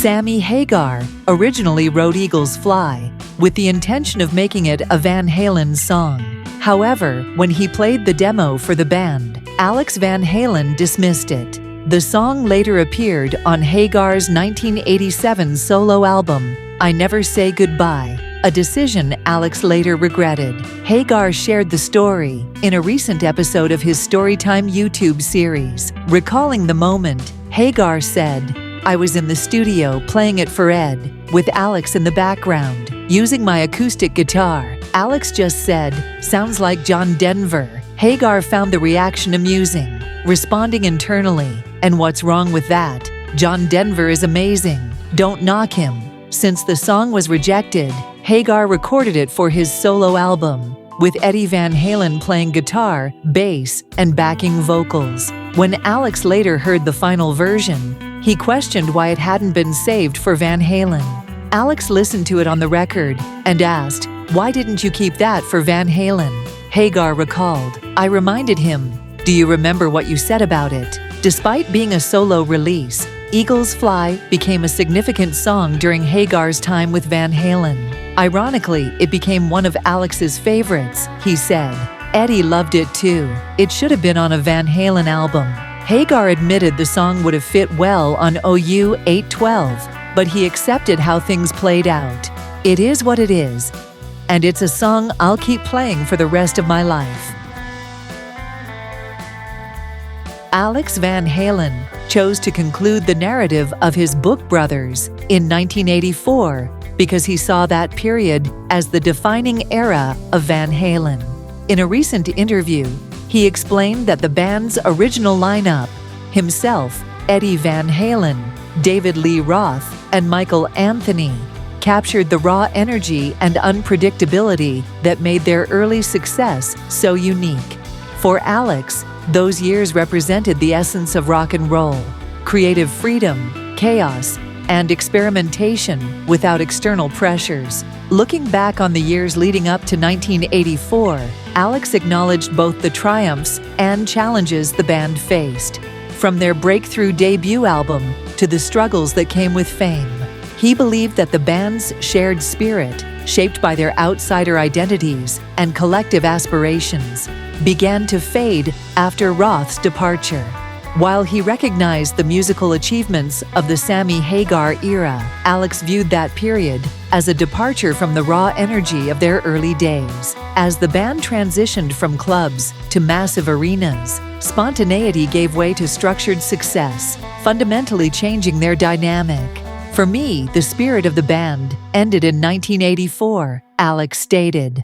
Sammy Hagar originally wrote Eagles Fly with the intention of making it a Van Halen song. However, when he played the demo for the band, Alex Van Halen dismissed it. The song later appeared on Hagar's 1987 solo album, I Never Say Goodbye, a decision Alex later regretted. Hagar shared the story in a recent episode of his Storytime YouTube series. Recalling the moment, Hagar said, I was in the studio playing it for Ed, with Alex in the background, using my acoustic guitar. Alex just said, sounds like John Denver. Hagar found the reaction amusing, responding internally, and what's wrong with that? John Denver is amazing. Don't knock him. Since the song was rejected, Hagar recorded it for his solo album, with Eddie Van Halen playing guitar, bass, and backing vocals. When Alex later heard the final version, he questioned why it hadn't been saved for Van Halen. Alex listened to it on the record and asked, why didn't you keep that for Van Halen? Hagar recalled, I reminded him, do you remember what you said about it? Despite being a solo release, Eagles Fly became a significant song during Hagar's time with Van Halen. Ironically, it became one of Alex's favorites, he said. Eddie loved it too. It should have been on a Van Halen album. Hagar admitted the song would have fit well on OU 812, but he accepted how things played out. It is what it is, and it's a song I'll keep playing for the rest of my life. Alex Van Halen chose to conclude the narrative of his book Brothers in 1984 because he saw that period as the defining era of Van Halen. In a recent interview, he explained that the band's original lineup, himself, Eddie Van Halen, David Lee Roth, and Michael Anthony, captured the raw energy and unpredictability that made their early success so unique. For Alex, those years represented the essence of rock and roll, creative freedom, chaos, and experimentation without external pressures. Looking back on the years leading up to 1984, Alex acknowledged both the triumphs and challenges the band faced. From their breakthrough debut album to the struggles that came with fame, he believed that the band's shared spirit, shaped by their outsider identities and collective aspirations, began to fade after Roth's departure. While he recognized the musical achievements of the Sammy Hagar era, Alex viewed that period as a departure from the raw energy of their early days. As the band transitioned from clubs to massive arenas, spontaneity gave way to structured success, fundamentally changing their dynamic. For me, the spirit of the band ended in 1984, Alex stated.